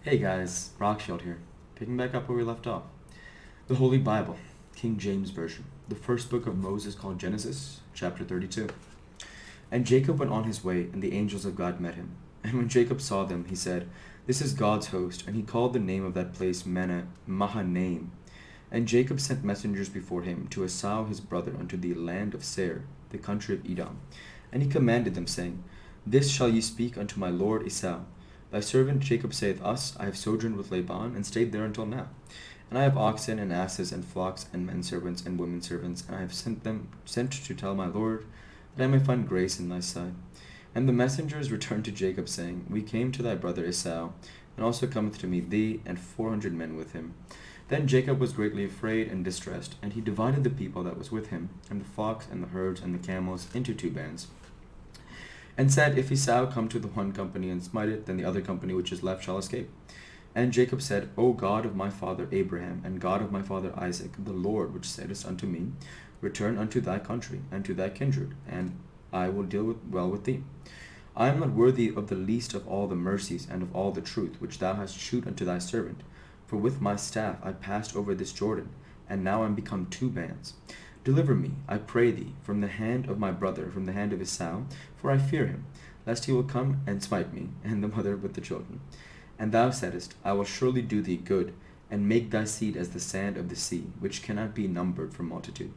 Hey guys, Rockshield here, picking back up where we left off. The Holy Bible, King James Version, the first book of Moses called Genesis, chapter 32. And Jacob went on his way, and the angels of God met him. And when Jacob saw them, he said, "This is God's host," and he called the name of that place Mahanaim. And Jacob sent messengers before him to Esau his brother unto the land of Seir, the country of Edom. And he commanded them, saying, "This shall ye speak unto my lord Esau. Thy servant Jacob saith us, I have sojourned with Laban, and stayed there until now. And I have oxen and asses and flocks and men servants and women servants, and I have sent to tell my lord, that I may find grace in thy sight." And the messengers returned to Jacob, saying, "We came to thy brother Esau, and also cometh to meet thee, and 400 men with him." Then Jacob was greatly afraid and distressed, and he divided the people that was with him, and the flocks and the herds and the camels, into two bands, and said, "If Esau come to the one company and smite it, then the other company which is left shall escape." And Jacob said, "O God of my father Abraham, and God of my father Isaac, the Lord which saidst unto me, Return unto thy country, and to thy kindred, and I will deal well with thee. I am not worthy of the least of all the mercies and of all the truth which thou hast shewed unto thy servant. For with my staff I passed over this Jordan, and now am become two bands. Deliver me, I pray thee, from the hand of my brother, from the hand of Esau, for I fear him, lest he will come and smite me, and the mother with the children. And thou saidst, I will surely do thee good, and make thy seed as the sand of the sea, which cannot be numbered for multitude."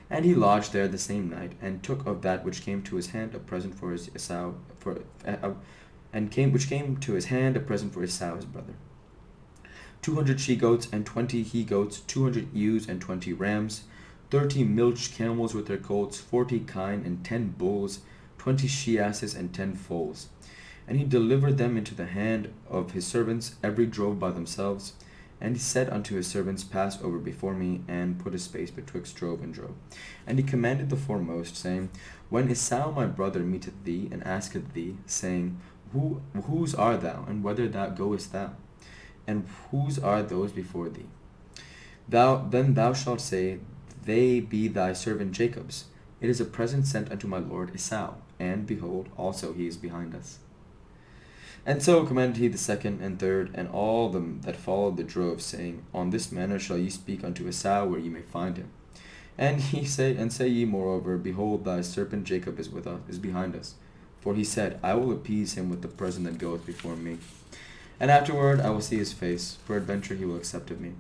And he lodged there the same night, and took of that which came to his hand a present for his Esau, which came to his hand a present for Esau his brother. 200 she goats and 20 he goats, 200 ewes and 20 rams, 30 milch camels with their colts, 40 kine and 10 bulls, 20 she asses and 10 foals. And he delivered them into the hand of his servants, every drove by themselves. And he said unto his servants, Pass over before me, and put a space betwixt drove and drove. And he commanded the foremost, saying, When Esau my brother meeteth thee, and asketh thee, saying, Whose art thou, and whither goest thou? And whose are those before thee? Then thou shalt say, They be thy servant Jacob's. It is a present sent unto my lord Esau, and behold, also he is behind us. And so commanded he the second and third, and all them that followed the drove, saying, On this manner shall ye speak unto Esau, where ye may find him. And say ye moreover, Behold, thy servant Jacob is behind us. For he said, I will appease him with the present that goeth before me. And afterward I will see his face, peradventure he will accept of me.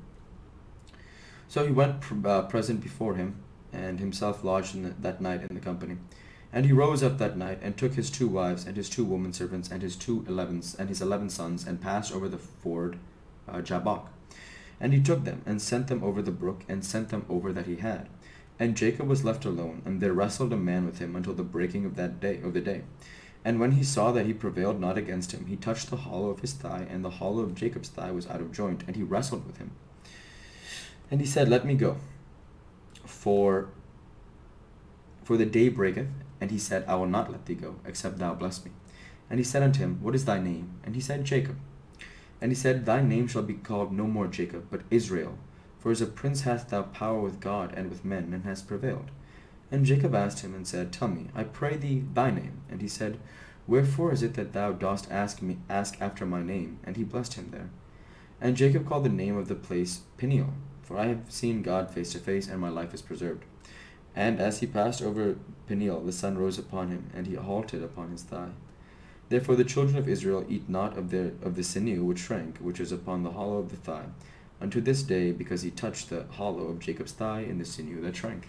So he went present before him, and himself lodged that night in the company. And he rose up that night, and took his 2 wives, and his 2 women servants, and his 11 sons, and passed over the ford Jabbok. And he took them, and sent them over the brook, and sent them over that he had. And Jacob was left alone, and there wrestled a man with him until the breaking of the day. And when he saw that he prevailed not against him, he touched the hollow of his thigh, and the hollow of Jacob's thigh was out of joint, and he wrestled with him. And he said, Let me go, for the day breaketh. And he said, I will not let thee go, except thou bless me. And he said unto him, What is thy name? And he said, Jacob. And he said, Thy name shall be called no more Jacob, but Israel. For as a prince hast thou power with God and with men, and hast prevailed. And Jacob asked him, and said, Tell me, I pray thee, thy name. And he said, Wherefore is it that thou dost ask after my name? And he blessed him there. And Jacob called the name of the place Peniel, for I have seen God face to face, and my life is preserved. And as he passed over Peniel, the sun rose upon him, and he halted upon his thigh. Therefore the children of Israel eat not of the sinew which shrank, which is upon the hollow of the thigh, unto this day, because he touched the hollow of Jacob's thigh in the sinew that shrank.